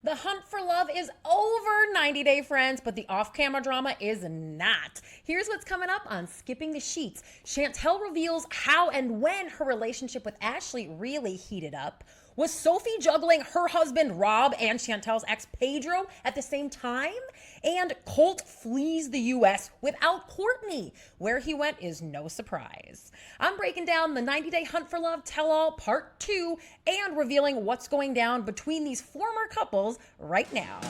The hunt for love is over, 90 Day Friends, but the off-camera drama is not. Here's what's coming up on Skipping the Sheets. Chantel reveals how and when her relationship with Ashley really heated up. Was Sophie juggling her husband Rob and Chantel's ex Pedro at the same time? And Colt flees the US without Cortney. Where he went is no surprise. I'm breaking down the 90-Day Hunt for Love Tell-All Part 2 and revealing what's going down between these former couples right now.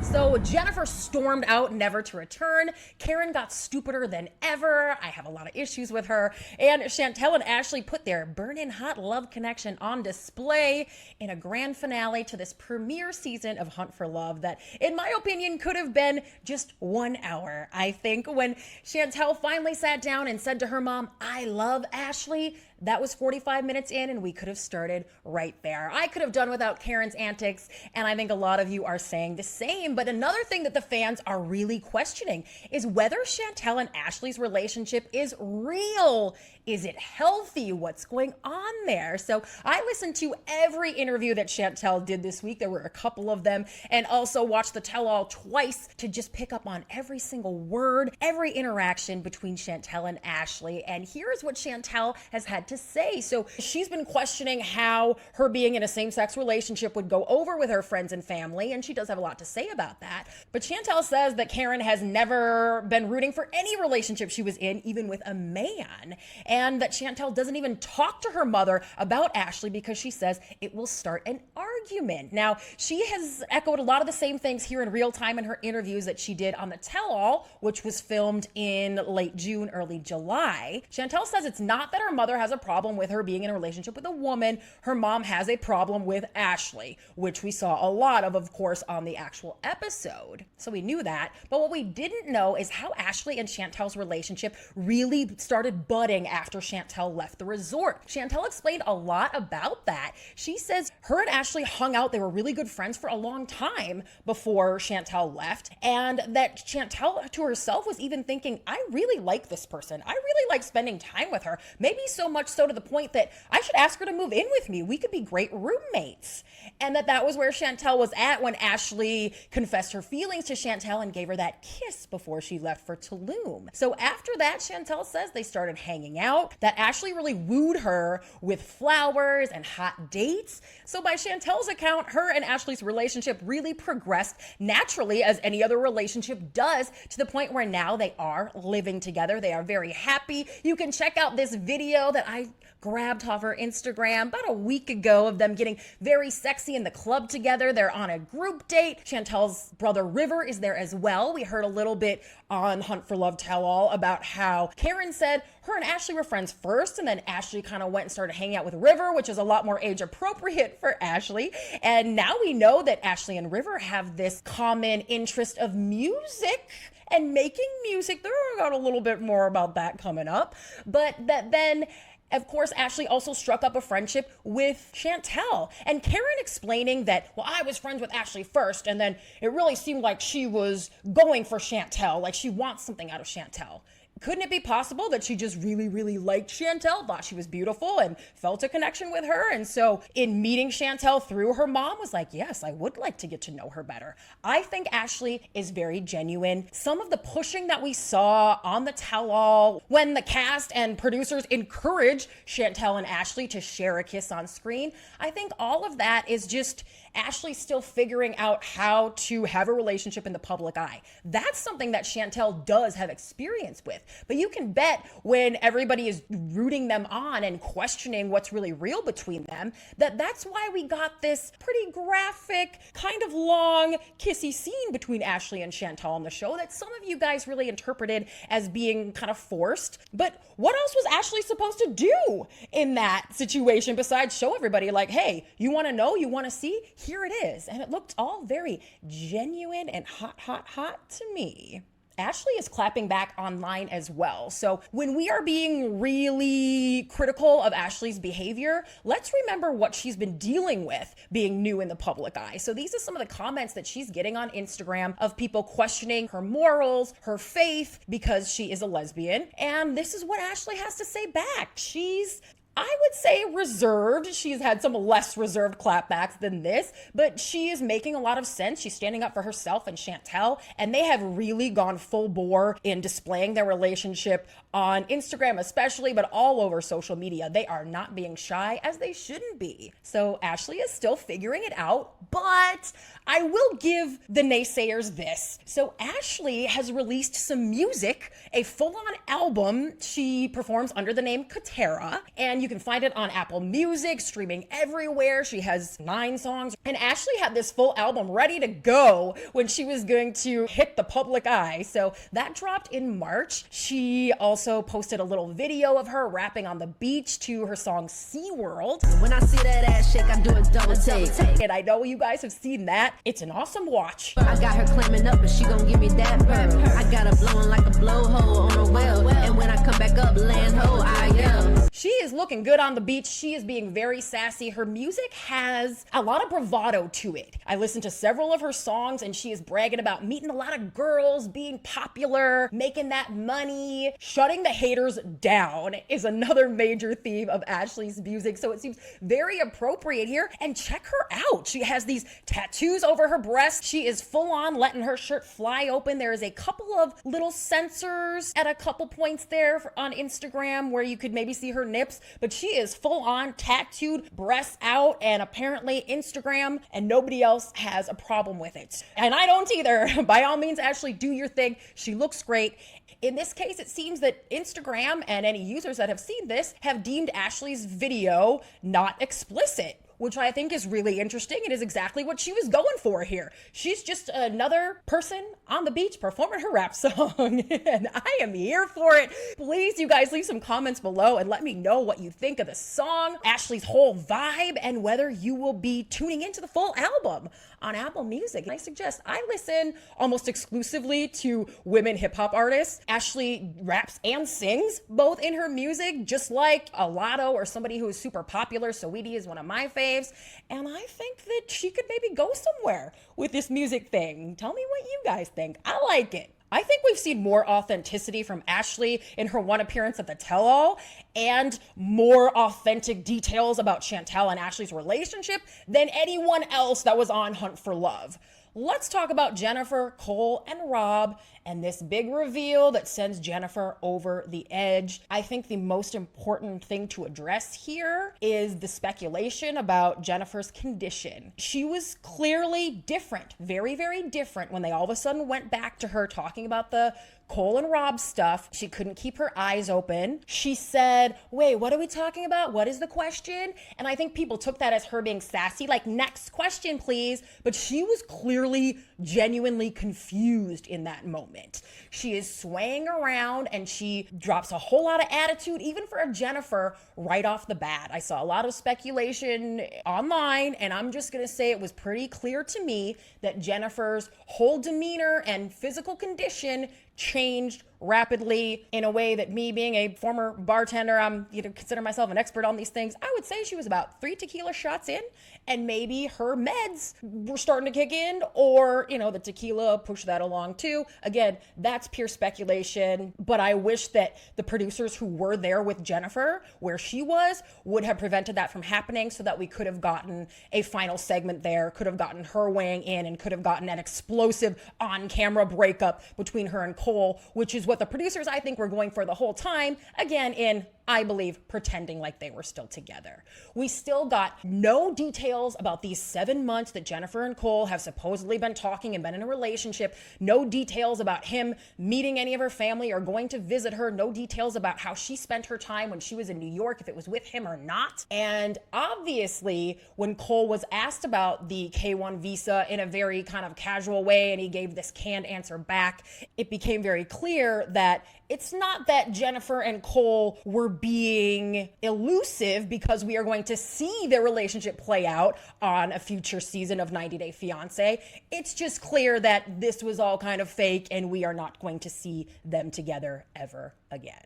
So Jeniffer stormed out, never to return. Karen got stupider than ever. I have a lot of issues with her. And Chantel and Ashley put their burning hot love connection on display in a grand finale to this premiere season of Hunt for Love that, in my opinion, could have been just 1 hour. I think when Chantel finally sat down and said to her mom, "I love Ashley," that was 45 minutes in, and we could have started right there. I could have done without Karen's antics, and I think a lot of you are saying the same. But another thing that the fans are really questioning is whether Chantel and Ashley's relationship is real. Is it healthy? What's going on there? So I listened to every interview that Chantel did this week. There were a couple of them, and also watched the tell-all twice to just pick up on every single word, every interaction between Chantel and Ashley. And here's what Chantel has had to say. So she's been questioning how her being in a same-sex relationship would go over with her friends and family, and she does have a lot to say about that. But Chantel says that Karen has never been rooting for any relationship she was in, even with a man, and that Chantel doesn't even talk to her mother about Ashley because she says it will start an argument. Now, she has echoed a lot of the same things here in real time in her interviews that she did on the tell-all, which was filmed in late June, early July. Chantel says it's not that her mother has a problem with her being in a relationship with a woman. Her mom has a problem with Ashley, which we saw a lot of course, on the actual episode. So we knew that. But what we didn't know is how Ashley and Chantel's relationship really started budding after Chantel left the resort. Chantel explained a lot about that. She says her and Ashley hung out. They were really good friends for a long time before Chantel left, and that Chantel to herself was even thinking, I really like this person. I really like spending time with her. Maybe so much so to the point that I should ask her to move in with me. We could be great roommates. And that was where Chantel was at when Ashley confessed her feelings to Chantel and gave her that kiss before she left for Tulum. So after that, Chantel says they started hanging out, that Ashley really wooed her with flowers and hot dates. So by Chantel's account, her and Ashley's relationship really progressed naturally, as any other relationship does, to the point where now they are living together. They are very happy. You can check out this video that I grabbed off her Instagram about a week ago of them getting very sexy in the club together. They're on a group date. Chantel's brother River is there as well. We heard a little bit on Hunt for Love Tell All about how Karen said her and Ashley were friends first, and then Ashley kind of went and started hanging out with River, which is a lot more age appropriate for Ashley. And now we know that Ashley and River have this common interest of music and making music. There got a little bit more about that coming up, but that then, of course, Ashley also struck up a friendship with Chantel, and Karen explaining that, well, I was friends with Ashley first, and then it really seemed like she was going for Chantel, like she wants something out of Chantel. Couldn't it be possible that she just really, really liked Chantel, thought she was beautiful, and felt a connection with her? And so in meeting Chantel through her mom was like, yes, I would like to get to know her better. I think Ashley is very genuine. Some of the pushing that we saw on the tell-all when the cast and producers encouraged Chantel and Ashley to share a kiss on screen, I think all of that is just Ashley still figuring out how to have a relationship in the public eye. That's something that Chantel does have experience with. But you can bet when everybody is rooting them on and questioning what's really real between them, that's why we got this pretty graphic, kind of long, kissy scene between Ashley and Chantel on the show that some of you guys really interpreted as being kind of forced. But what else was Ashley supposed to do in that situation besides show everybody like, hey, you want to know, you want to see? Here it is. And it looked all very genuine and hot, hot, hot to me. Ashley is clapping back online as well. So when we are being really critical of Ashley's behavior, let's remember what she's been dealing with being new in the public eye. So these are some of the comments that she's getting on Instagram of people questioning her morals, her faith, because she is a lesbian. And this is what Ashley has to say back. She's, I would say, reserved. She's had some less reserved clapbacks than this, but she is making a lot of sense. She's standing up for herself and Chantel, and they have really gone full bore in displaying their relationship on Instagram especially, but all over social media. They are not being shy, as they shouldn't be. So Ashley is still figuring it out, but I will give the naysayers this. So Ashley has released some music, a full-on album. She performs under the name Kotera, and you can find it on Apple Music, streaming everywhere. She has 9 songs, and Ashley had this full album ready to go when she was going to hit the public eye. So that dropped in March. She also posted a little video of her rapping on the beach to her song SeaWorld. When I see that ass shake, I do a double take. And I know you guys have seen that. It's an awesome watch. I got her clamming up, but she gon' give me that purr. I got her blowing like a blowhole on a well. And when I come back up, land ho, I yell. She is looking good on the beach. She is being very sassy. Her music has a lot of bravado to it. I listened to several of her songs, and she is bragging about meeting a lot of girls, being popular, making that money. Shutting the haters down is another major theme of Ashley's music. So it seems very appropriate here. And check her out. She has these tattoos over her breast. She is full on letting her shirt fly open. There is a couple of little sensors at a couple points there on Instagram where you could maybe see her nips, but she is full on tattooed, breasts out, and apparently Instagram and nobody else has a problem with it. And I don't either. By all means, Ashley, do your thing. She looks great. In this case, it seems that Instagram and any users that have seen this have deemed Ashley's video not explicit, which I think is really interesting. It is exactly what she was going for here. She's just another person on the beach performing her rap song, and I am here for it. Please, you guys, leave some comments below and let me know what you think of the song, Ashley's whole vibe, and whether you will be tuning into the full album on Apple Music. I suggest I listen almost exclusively to women hip-hop artists. Ashley raps and sings both in her music, just like a Lotto or somebody who is super popular. Saweetie is one of my faves, and I think that she could maybe go somewhere with this music thing. Tell me what you guys think. I like it. I think we've seen more authenticity from Ashley in her one appearance at the tell-all and more authentic details about Chantel and Ashley's relationship than anyone else that was on Hunt for Love. Let's talk about Jeniffer, Cole, and Rob and this big reveal that sends Jeniffer over the edge. I think the most important thing to address here is the speculation about Jennifer's condition. She was clearly different, very, very different when they all of a sudden went back to her talking about the Cole and Rob stuff. She couldn't keep her eyes open. She said, wait, what are we talking about? What is the question? And I think people took that as her being sassy, like, next question, please. But she was clearly genuinely confused in that moment. She is swaying around and she drops a whole lot of attitude, even for a Jeniffer, right off the bat. I saw a lot of speculation online, and I'm just going to say it was pretty clear to me that Jennifer's whole demeanor and physical condition changed rapidly in a way that me being a former bartender, I'm consider myself an expert on these things. I would say she was about 3 tequila shots in, and maybe her meds were starting to kick in, or the tequila pushed that along too. Again, that's pure speculation, but I wish that the producers who were there with Jeniffer where she was would have prevented that from happening, so that we could have gotten a final segment there, could have gotten her weighing in, and could have gotten an explosive on-camera breakup between her and Cole, which is what the producers, I think, were going for the whole time. Again, in, I believe, pretending like they were still together. We still got no details about these 7 months that Jeniffer and Cole have supposedly been talking and been in a relationship. No details about him meeting any of her family or going to visit her. No details about how she spent her time when she was in New York, if it was with him or not. And obviously, when Cole was asked about the K-1 visa in a very kind of casual way, and he gave this canned answer back, it became very clear that It's not that Jeniffer and Cole were being elusive because we are going to see their relationship play out on a future season of 90 Day Fiancé. It's just clear that this was all kind of fake and we are not going to see them together ever again.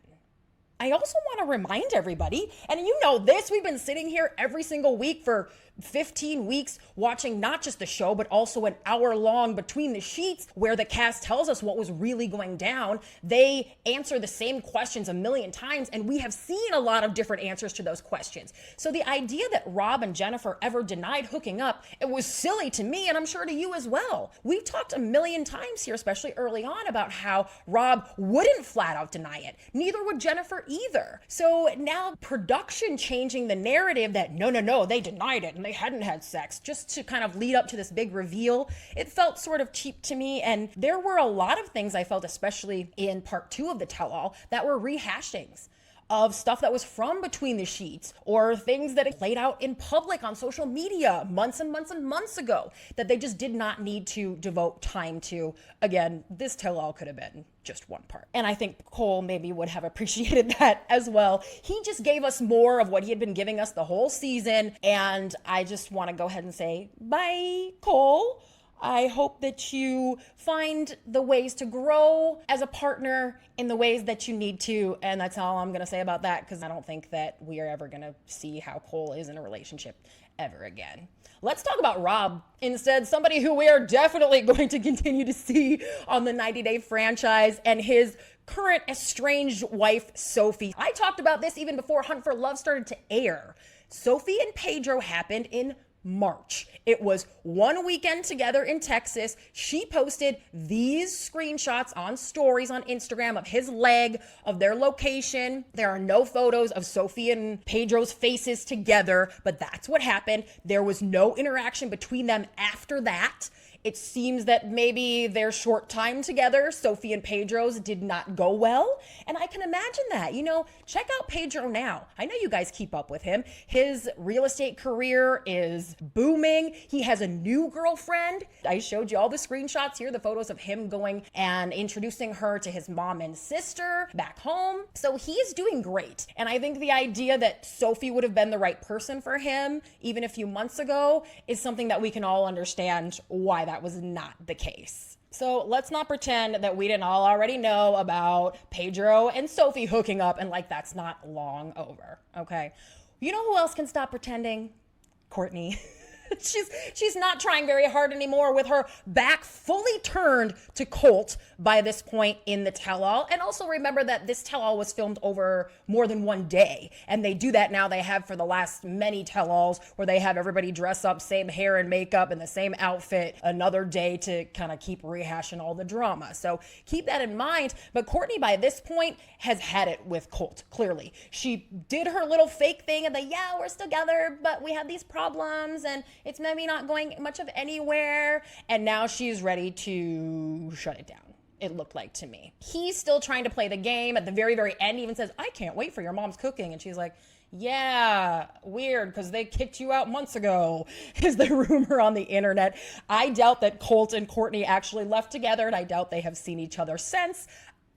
I also want to remind everybody, and you know this, we've been sitting here every single week for 15 weeks watching not just the show, but also an hour long Between the Sheets where the cast tells us what was really going down. They answer the same questions a million times, and we have seen a lot of different answers to those questions. So the idea that Rob and Jeniffer ever denied hooking up, it was silly to me, and I'm sure to you as well. We've talked a million times here, especially early on, about how Rob wouldn't flat out deny it. Neither would Jeniffer either. So now production changing the narrative that no, they denied it and they hadn't had sex, just to kind of lead up to this big reveal. It felt sort of cheap to me, and there were a lot of things I felt, especially in part 2 of the tell-all, that were rehashings of stuff that was from Between the Sheets or things that played out in public on social media months and months and months ago that they just did not need to devote time to. Again, this tell-all could have been just one part. And I think Cole maybe would have appreciated that as well. He just gave us more of what he had been giving us the whole season. And I just want to go ahead and say, bye, Cole. I hope that you find the ways to grow as a partner in the ways that you need to. And that's all I'm going to say about that, because I don't think that we are ever going to see how Cole is in a relationship ever again. Let's talk about Rob instead, somebody who we are definitely going to continue to see on the 90 Day franchise, and his current estranged wife, Sophie. I talked about this even before Hunt for Love started to air. Sophie and Pedro happened in March. It was one weekend together in Texas. She posted these screenshots on stories on Instagram of his leg, of their location. There are no photos of Sophie and Pedro's faces together, but that's what happened. There was no interaction between them after that. It seems that maybe their short time together, Sophie and Pedro's, did not go well. And I can imagine that. You know, check out Pedro now. I know you guys keep up with him. His real estate career is booming. He has a new girlfriend. I showed you all the screenshots here, the photos of him going and introducing her to his mom and sister back home. So he's doing great. And I think the idea that Sophie would have been the right person for him even a few months ago is something that we can all understand why that was not the case. So let's not pretend that we didn't all already know about Pedro and Sophie hooking up and like that's not long over, okay? You know who else can stop pretending? Cortney. She's not trying very hard anymore, with her back fully turned to Colt by this point in the tell-all. And also remember that this tell-all was filmed over more than one day. And they do that now. They have for the last many tell-alls where they have everybody dress up, same hair and makeup and the same outfit another day to kind of keep rehashing all the drama. So keep that in mind. But Cortney by this point has had it with Colt, clearly. She did her little fake thing and yeah, we're still together, but we had these problems and it's maybe not going much of anywhere. And now she's ready to shut it down, it looked like to me. He's still trying to play the game. At the very, very end, he even says, I can't wait for your mom's cooking. And she's like, yeah, weird, because they kicked you out months ago, is the rumor on the internet. I doubt that Colt and Cortney actually left together, and I doubt they have seen each other since.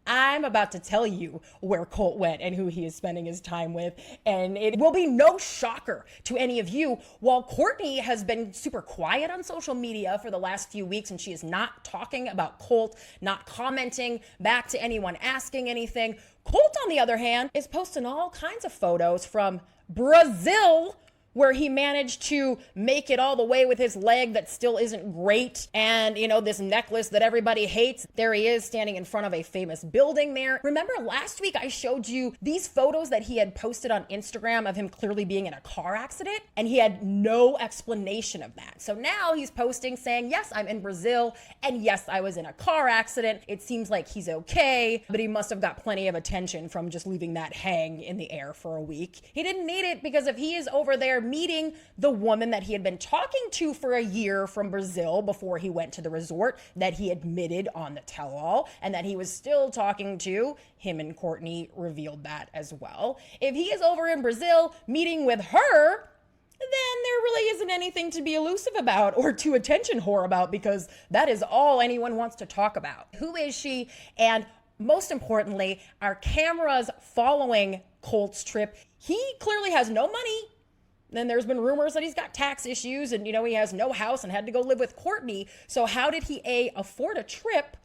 I'm about to tell you where Colt went and who he is spending his time with, and it will be no shocker to any of you. While Cortney has been super quiet on social media for the last few weeks, and she is not talking about Colt, not commenting back to anyone asking anything, Colt, on the other hand, is posting all kinds of photos from Brazil, where he managed to make it all the way with his leg that still isn't great. And, you know, this necklace that everybody hates. There he is standing in front of a famous building there. Remember last week I showed you these photos that he had posted on Instagram of him clearly being in a car accident, and he had no explanation of that. So now he's posting saying, yes, I'm in Brazil, and yes, I was in a car accident. It seems like he's okay, but he must have got plenty of attention from just leaving that hang in the air for a week. He didn't need it, because if he is over there meeting the woman that he had been talking to for a year from Brazil before he went to the resort, that he admitted on the tell-all, and that he was still talking to, him and Cortney revealed that as well. If he is over in Brazil meeting with her, then there really isn't anything to be elusive about or to attention whore about, because that is all anyone wants to talk about. Who is she? And most importantly, our cameras following Colt's trip. He clearly has no money. Then there's been rumors that he's got tax issues and, he has no house and had to go live with Cortney. So how did he afford a trip?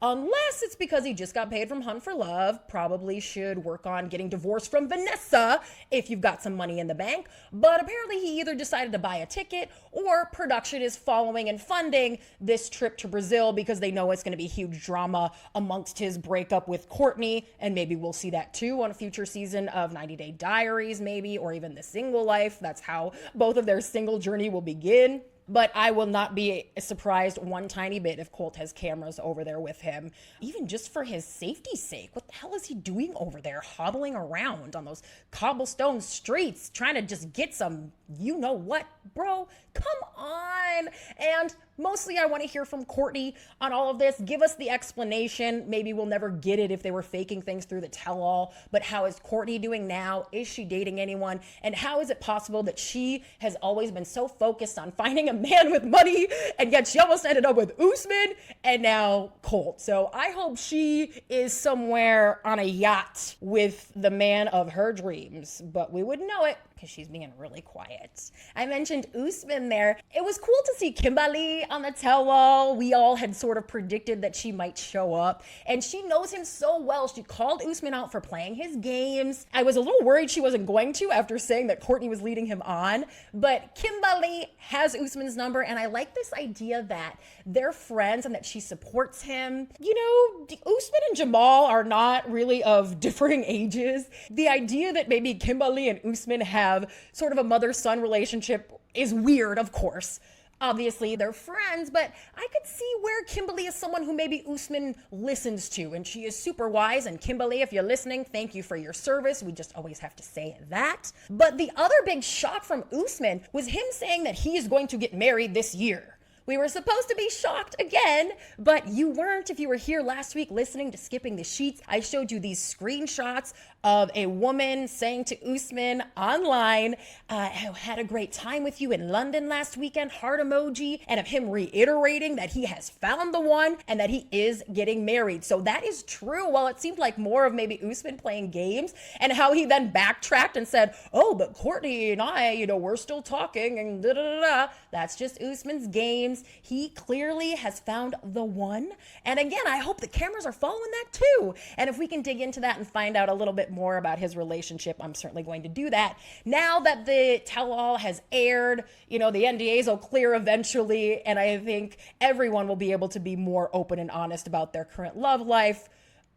Unless it's because he just got paid from Hunt for Love, probably should work on getting divorced from Vanessa if you've got some money in the bank. But apparently he either decided to buy a ticket or production is following and funding this trip to Brazil because they know it's going to be huge drama amongst his breakup with Cortney. And maybe we'll see that too on a future season of 90 Day Diaries, maybe, or even The Single Life. That's how both of their single journey will begin. But I will not be surprised one tiny bit if Colt has cameras over there with him, even just for his safety's sake. What the hell is he doing over there, hobbling around on those cobblestone streets, trying to just get some you-know-what, bro? Come on. And mostly I want to hear from Cortney on all of this. Give us the explanation. Maybe we'll never get it if they were faking things through the tell-all. But how is Cortney doing now? Is she dating anyone? And how is it possible that she has always been so focused on finding a man with money, and yet she almost ended up with Usman and now Colt? So I hope she is somewhere on a yacht with the man of her dreams, but we wouldn't know it because she's being really quiet. I mentioned Usman there. It was cool to see Kimberly on the tell-all. We all had sort of predicted that she might show up, and she knows him so well. She called Usman out for playing his games. I was a little worried she wasn't going to after saying that Cortney was leading him on, but Kimberly has Usman's number, and I like this idea that they're friends and that she supports him. Usman and Jamal are not really of differing ages. The idea that maybe Kimberly and Usman have sort of a mother-son relationship is weird, of course. Obviously, they're friends, but I could see where Kimberly is someone who maybe Usman listens to, and she is super wise. And Kimberly, if you're listening, thank you for your service. We just always have to say that. But the other big shock from Usman was him saying that he is going to get married this year. We were supposed to be shocked again, but you weren't if you were here last week listening to Skipping the Sheets. I showed you these screenshots of a woman saying to Usman online, I had a great time with you in London last weekend, heart emoji, and of him reiterating that he has found the one and that he is getting married. So that is true. While it seemed like more of maybe Usman playing games, and how he then backtracked and said, oh, but Cortney and I, we're still talking and da-da-da-da. That's just Usman's games. He clearly has found the one. And again, I hope the cameras are following that too. And if we can dig into that and find out a little bit more about his relationship, I'm certainly going to do that. Now that the tell-all has aired, the NDAs will clear eventually, and I think everyone will be able to be more open and honest about their current love life.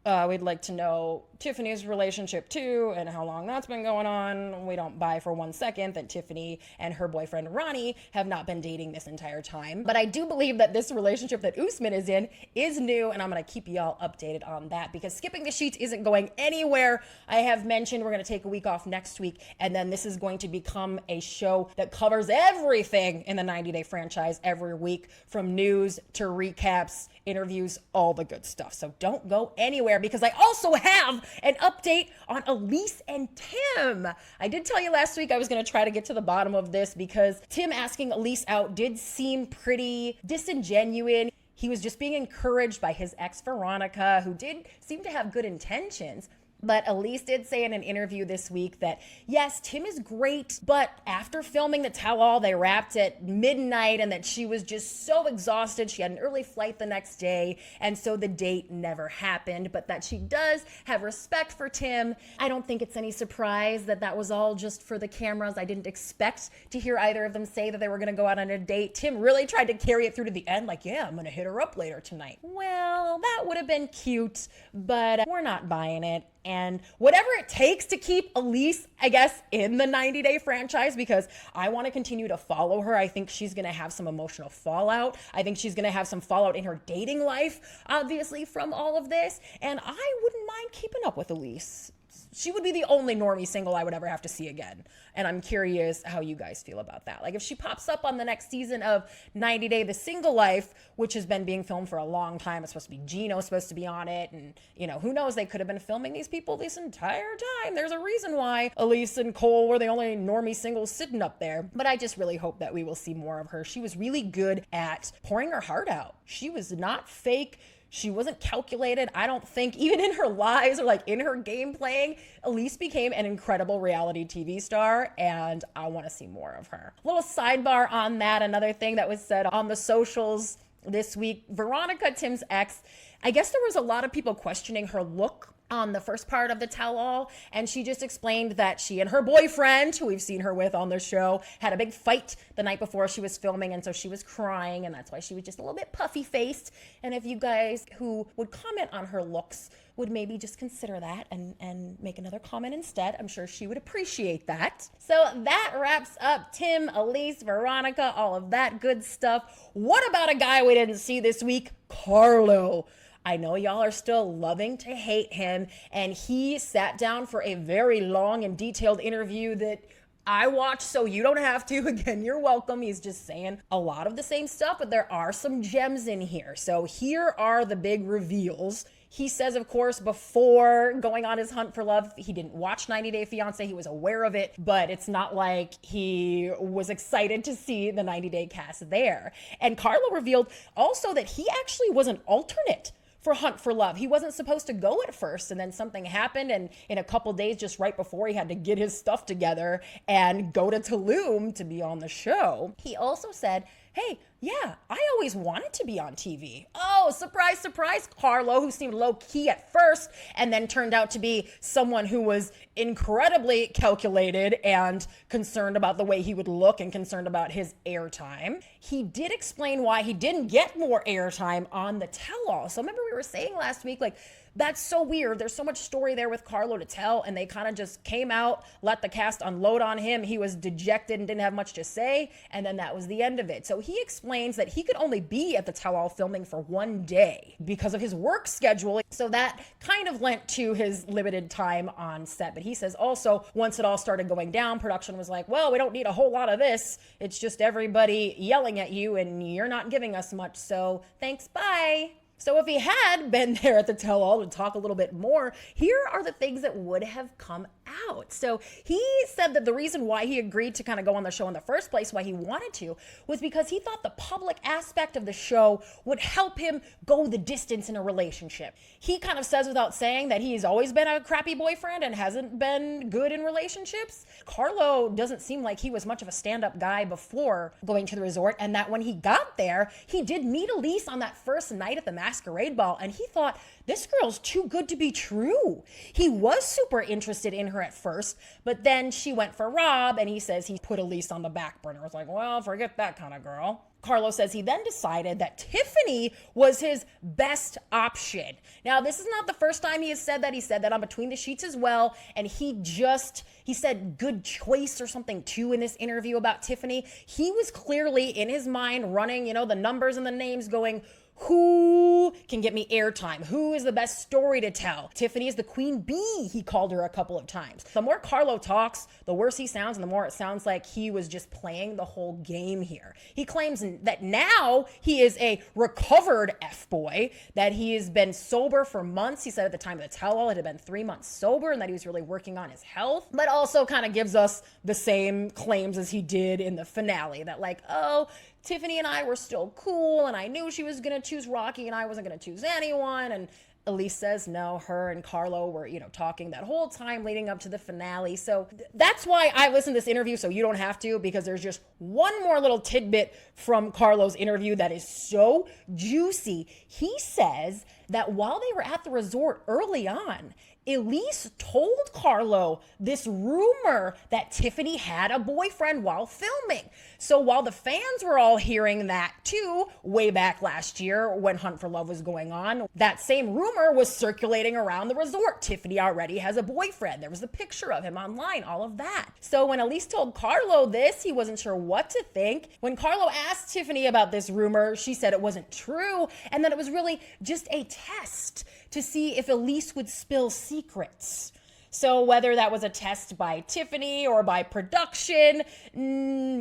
We'd like to know Tiffany's relationship too, and how long that's been going on. We don't buy for 1 second that Tiffany and her boyfriend Ronnie have not been dating this entire time. But I do believe that this relationship that Usman is in is new, and I'm going to keep y'all updated on that because Skipping the Sheets isn't going anywhere. I have mentioned we're going to take a week off next week, and then this is going to become a show that covers everything in the 90 Day franchise every week, from news to recaps, interviews, all the good stuff. So don't go anywhere because I also have an update on Elise and Tim. I did tell you last week I was going to try to get to the bottom of this because Tim asking Elise out did seem pretty disingenuous. He was just being encouraged by his ex Veronica, who did seem to have good intentions. But Elise did say in an interview this week that, yes, Tim is great, but after filming the tell-all, they wrapped at midnight, and that she was just so exhausted. She had an early flight the next day, and so the date never happened, but that she does have respect for Tim. I don't think it's any surprise that that was all just for the cameras. I didn't expect to hear either of them say that they were going to go out on a date. Tim really tried to carry it through to the end, like, yeah, I'm going to hit her up later tonight. Well, that would have been cute, but we're not buying it. And whatever it takes to keep Elise, I guess, in the 90 Day franchise, because I want to continue to follow her. I think she's going to have some emotional fallout. I think she's going to have some fallout in her dating life, obviously, from all of this. And I wouldn't mind keeping up with Elise. She would be the only normie single I would ever have to see again. And I'm curious how you guys feel about that. Like, if she pops up on the next season of 90 Day The Single Life, which has been being filmed for a long time, it's supposed to be Gino supposed to be on it. And, who knows? They could have been filming these people this entire time. There's a reason why Elise and Cole were the only normie singles sitting up there. But I just really hope that we will see more of her. She was really good at pouring her heart out. She was not fake. She wasn't calculated. I don't think even in her lives or like in her game playing, Elise became an incredible reality TV star, and I want to see more of her. Little sidebar on that. Another thing that was said on the socials this week, Veronica, Tim's ex, I guess there was a lot of people questioning her look on the first part of the tell-all, and she just explained that she and her boyfriend, who we've seen her with on the show, had a big fight the night before she was filming, and so she was crying, and that's why she was just a little bit puffy-faced. And if you guys who would comment on her looks would maybe just consider that and make another comment instead, I'm sure she would appreciate that. So that wraps up Tim, Elise, Veronica, all of that good stuff. What about a guy we didn't see this week? Carlo. I know y'all are still loving to hate him, and he sat down for a very long and detailed interview that I watched, so you don't have to. Again, you're welcome. He's just saying a lot of the same stuff, but there are some gems in here. So here are the big reveals. He says, of course, before going on his hunt for love, he didn't watch 90 Day Fiancé. He was aware of it, but it's not like he was excited to see the 90 Day cast there. And Carlo revealed also that he actually was an alternate for Hunt for Love. He wasn't supposed to go at first, and then something happened, and in a couple days, just right before, he had to get his stuff together and go to Tulum to be on the show. He also said, hey, yeah, I always wanted to be on TV. Oh, surprise, surprise, Carlo, who seemed low-key at first and then turned out to be someone who was incredibly calculated and concerned about the way he would look and concerned about his airtime. He did explain why he didn't get more airtime on the tell-all. So remember we were saying last week, like, that's so weird. There's so much story there with Carlo to tell, and they kind of just came out, let the cast unload on him. He was dejected and didn't have much to say, and then that was the end of it. So he explains that he could only be at the tell-all filming for one day because of his work schedule. So that kind of lent to his limited time on set. But he says also, once it all started going down, production was like, well, we don't need a whole lot of this. It's just everybody yelling at you, and you're not giving us much. So thanks, bye. So if he had been there at the tell-all to talk a little bit more, here are the things that would have come out. So he said that the reason why he agreed to kind of go on the show in the first place, why he wanted to, was because he thought the public aspect of the show would help him go the distance in a relationship. He kind of says without saying that he's always been a crappy boyfriend and hasn't been good in relationships. Carlo doesn't seem like he was much of a stand-up guy before going to the resort, and that when he got there, he did meet Elise on that first night at the masquerade ball, and he thought, this girl's too good to be true. He was super interested in her at first, but then she went for Rob, and he says he put Elise on the back burner. It's like, well, forget that kind of girl. Carlo says he then decided that Tiffany was his best option. Now, this is not the first time he has said that. He said that on Between the Sheets as well, and he said good choice or something too in this interview about Tiffany. He was clearly in his mind running, the numbers and the names going, who can get me airtime? Who is the best story to tell? Tiffany is the queen bee, he called her a couple of times. The more Carlo talks, the worse he sounds, and the more it sounds like he was just playing the whole game here. He claims that now he is a recovered F-boy, that he has been sober for months. He said at the time of the tell-all it had been 3 months sober and that he was really working on his health, but also kind of gives us the same claims as he did in the finale, that like, oh, Tiffany and I were still cool, and I knew she was going to choose Rocky, and I wasn't going to choose anyone. And Elise says, no, her and Carlo were, talking that whole time leading up to the finale. So that's why I listened to this interview, so you don't have to, because there's just one more little tidbit from Carlo's interview that is so juicy. He says that while they were at the resort early on, Elise told Carlo this rumor that Tiffany had a boyfriend while filming. So while the fans were all hearing that too, way back last year when Hunt for Love was going on, that same rumor was circulating around the resort. Tiffany already has a boyfriend. There was a picture of him online, all of that. So when Elise told Carlo this, he wasn't sure what to think. When Carlo asked Tiffany about this rumor, she said it wasn't true and that it was really just a test to see if Elise would spill secrets. So whether that was a test by Tiffany or by production,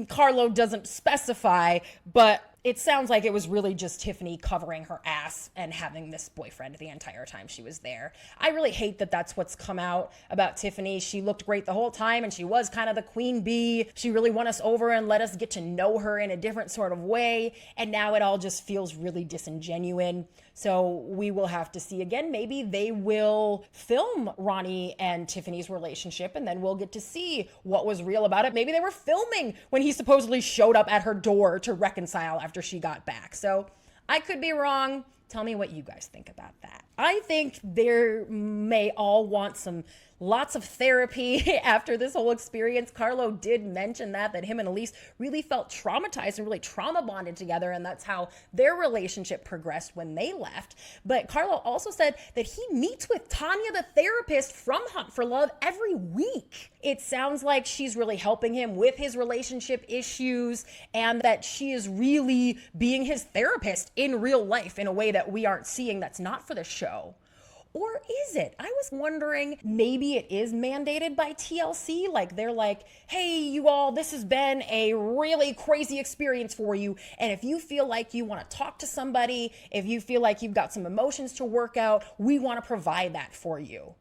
Carlo doesn't specify, but it sounds like it was really just Tiffany covering her ass and having this boyfriend the entire time she was there. I really hate that that's what's come out about Tiffany. She looked great the whole time, and she was kind of the queen bee. She really won us over and let us get to know her in a different sort of way, and now it all just feels really disingenuous. So we will have to see again. Maybe they will film Ronnie and Tiffany's relationship and then we'll get to see what was real about it. Maybe they were filming when he supposedly showed up at her door to reconcile after she got back. So I could be wrong. Tell me what you guys think about that. I think they may all want lots of therapy after this whole experience. Carlo did mention that him and Elise really felt traumatized and really trauma bonded together, and that's how their relationship progressed when they left. But Carlo also said that he meets with Tanya, the therapist from Hunt for Love, every week. It sounds like she's really helping him with his relationship issues and that she is really being his therapist in real life in a way that we aren't seeing that's not for the show. Or is it? I was wondering, maybe it is mandated by TLC. Like they're like, hey, you all, this has been a really crazy experience for you. And if you feel like you want to talk to somebody, if you feel like you've got some emotions to work out, we want to provide that for you.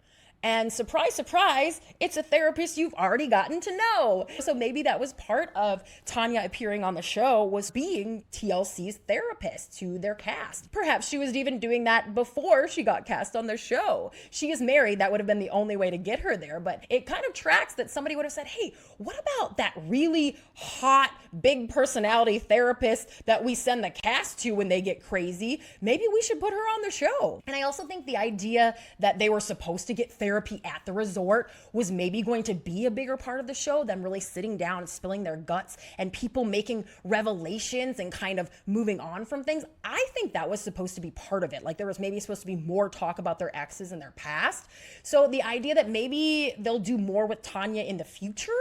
And surprise, surprise, it's a therapist you've already gotten to know. So maybe that was part of Tanya appearing on the show, was being TLC's therapist to their cast. Perhaps she was even doing that before she got cast on the show. She is married. That would have been the only way to get her there. But it kind of tracks that somebody would have said, hey, what about that really hot, big personality therapist that we send the cast to when they get crazy? Maybe we should put her on the show. And I also think the idea that they were supposed to get therapy at the resort was maybe going to be a bigger part of the show, them really sitting down and spilling their guts and people making revelations and kind of moving on from things. I think that was supposed to be part of it. Like there was maybe supposed to be more talk about their exes and their past. So the idea that maybe they'll do more with Tanya in the future,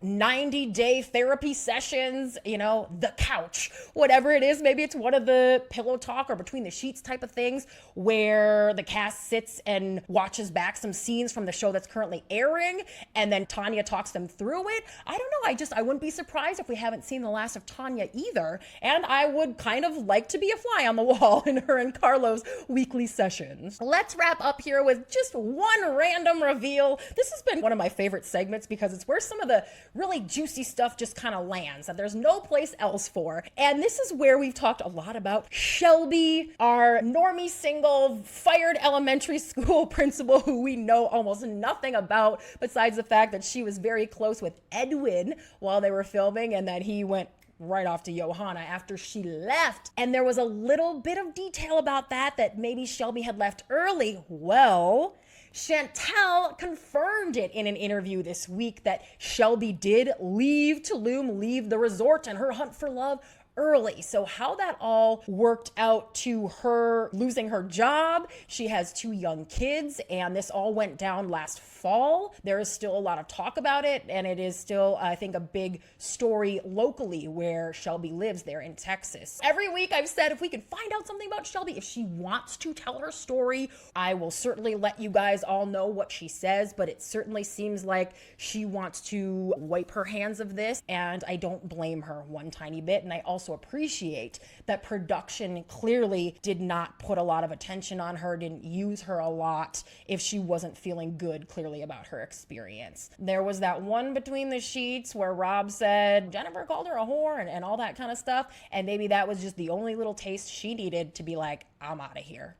90-day therapy sessions, the couch, whatever it is. Maybe it's one of the pillow talk or between the sheets type of things where the cast sits and watches back some scenes from the show that's currently airing, and then Tanya talks them through it. I don't know. I wouldn't be surprised if we haven't seen the last of Tanya either. And I would kind of like to be a fly on the wall in her and Carlo's weekly sessions. Let's wrap up here with just one random reveal. This has been one of my favorite segments because it's where some of the really juicy stuff just kind of lands that there's no place else for. And this is where we've talked a lot about Shelby, our normie single, fired elementary school principal who we know almost nothing about besides the fact that she was very close with Edwin while they were filming and that he went right off to Johanna after she left. And there was a little bit of detail about that maybe Shelby had left early. Well, Chantel confirmed it in an interview this week that Shelby did leave Tulum, leave the resort and her hunt for love early. So how that all worked out to her losing her job. She has 2 young kids and this all went down last fall. There is still a lot of talk about it and it is still, I think, a big story locally where Shelby lives there in Texas. Every week I've said if we can find out something about Shelby, if she wants to tell her story, I will certainly let you guys all know what she says, but it certainly seems like she wants to wipe her hands of this and I don't blame her one tiny bit. And I also appreciate that production clearly did not put a lot of attention on her, didn't use her a lot if she wasn't feeling good clearly about her experience. There was that one between the sheets where Rob said Jennifer called her a whore and all that kind of stuff, and maybe that was just the only little taste she needed to be like, I'm out of here.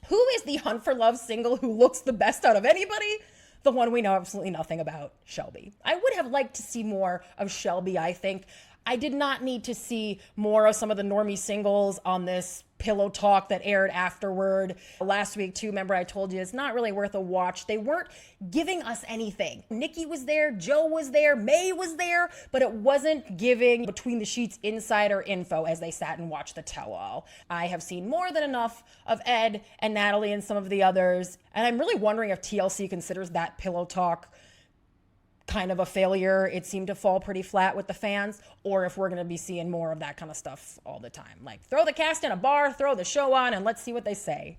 Who is the Hunt for Love single who looks the best out of anybody? The one we know absolutely nothing about, Shelby. I would have liked to see more of Shelby, I think. I did not need to see more of some of the normie singles on this pillow talk that aired afterward last week too. Remember I told you it's not really worth a watch. They weren't giving us anything. Nikki was there, Joe was there, May was there, but it wasn't giving between the sheets insider info as they sat and watched the tell-all. I have seen more than enough of Ed and Natalie and some of the others, and I'm really wondering if TLC considers that pillow talk kind of a failure. It seemed to fall pretty flat with the fans, or if we're going to be seeing more of that kind of stuff all the time. Like throw the cast in a bar, throw the show on, and let's see what they say.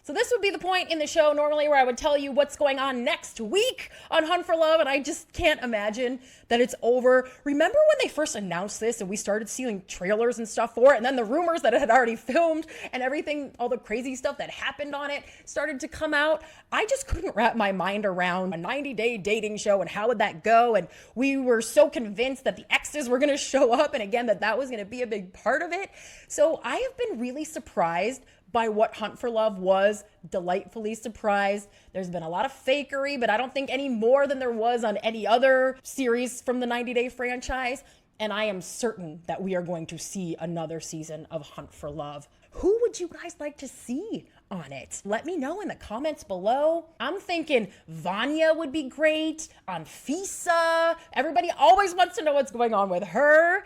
So this would be the point in the show normally where I would tell you what's going on next week on Hunt for Love, and I just can't imagine that it's over. Remember when they first announced this and we started seeing trailers and stuff for it, and then the rumors that it had already filmed and everything, all the crazy stuff that happened on it started to come out? I just couldn't wrap my mind around a 90-day dating show and how would that go, and we were so convinced that the exes were going to show up, and again, that was going to be a big part of it. So I have been really surprised by what Hunt for Love was, delightfully surprised. There's been a lot of fakery, but I don't think any more than there was on any other series from the 90-Day franchise. And I am certain that we are going to see another season of Hunt for Love. Who would you guys like to see on it? Let me know in the comments below. I'm thinking Vanya would be great, Anfisa. Everybody always wants to know what's going on with her.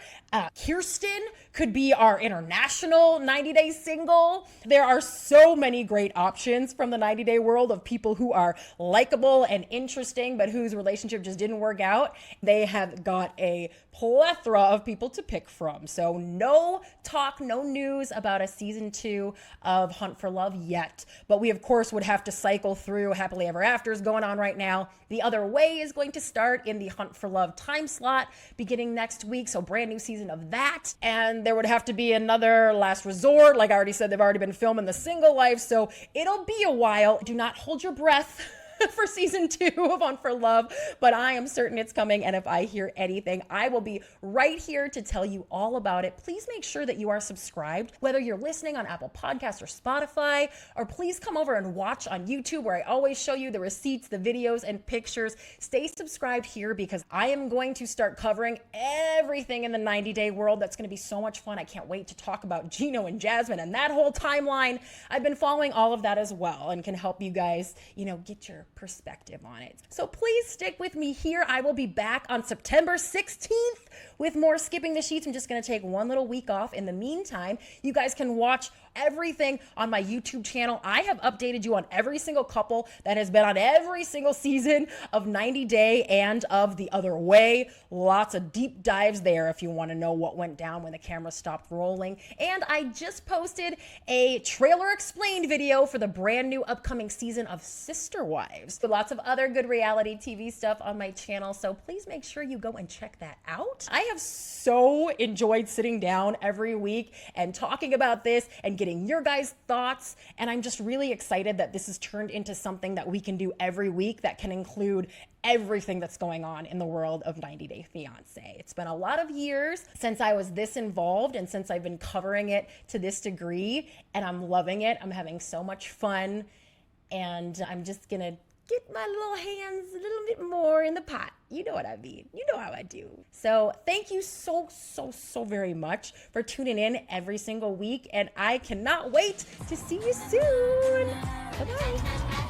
Kirsten could be our international 90-day single. There are so many great options from the 90-day world of people who are likable and interesting, but whose relationship just didn't work out. They have got a plethora of people to pick from. So no talk, no news about a season 2 of Hunt for Love yet. But we, of course, would have to cycle through Happily Ever Afters going on right now. The Other Way is going to start in the Hunt for Love time slot beginning next week. So brand new season of that. And there would have to be another Last Resort. Like I already said, they've already been filming The Single Life. So it'll be a while. Do not hold your breath for season 2 of Hunt for Love, but I am certain it's coming, and if I hear anything, I will be right here to tell you all about it. Please make sure that you are subscribed, whether you're listening on Apple Podcasts or Spotify, or please come over and watch on YouTube, where I always show you the receipts, the videos, and pictures. Stay subscribed here because I am going to start covering everything in the 90-day world. That's going to be so much fun. I can't wait to talk about Gino and Jasmine and that whole timeline. I've been following all of that as well and can help you guys, get your perspective on it. So please stick with me here. I will be back on September 16th with more Skipping the Sheets. I'm just going to take one little week off. In the meantime, you guys can watch everything on my YouTube channel. I have updated you on every single couple that has been on every single season of 90 Day and of The Other Way. Lots of deep dives there if you want to know what went down when the camera stopped rolling. And I just posted a trailer explained video for the brand new upcoming season of Sister Wives. With lots of other good reality TV stuff on my channel, so please make sure you go and check that out. I have so enjoyed sitting down every week and talking about this and getting your guys' thoughts, and I'm just really excited that this has turned into something that we can do every week that can include everything that's going on in the world of 90 Day Fiancé. It's been a lot of years since I was this involved and since I've been covering it to this degree, and I'm loving it. I'm having so much fun, and I'm just gonna get my little hands a little bit more in the pot. You know what I mean. You know how I do. So thank you so very much for tuning in every single week, and I cannot wait to see you soon. Bye-bye.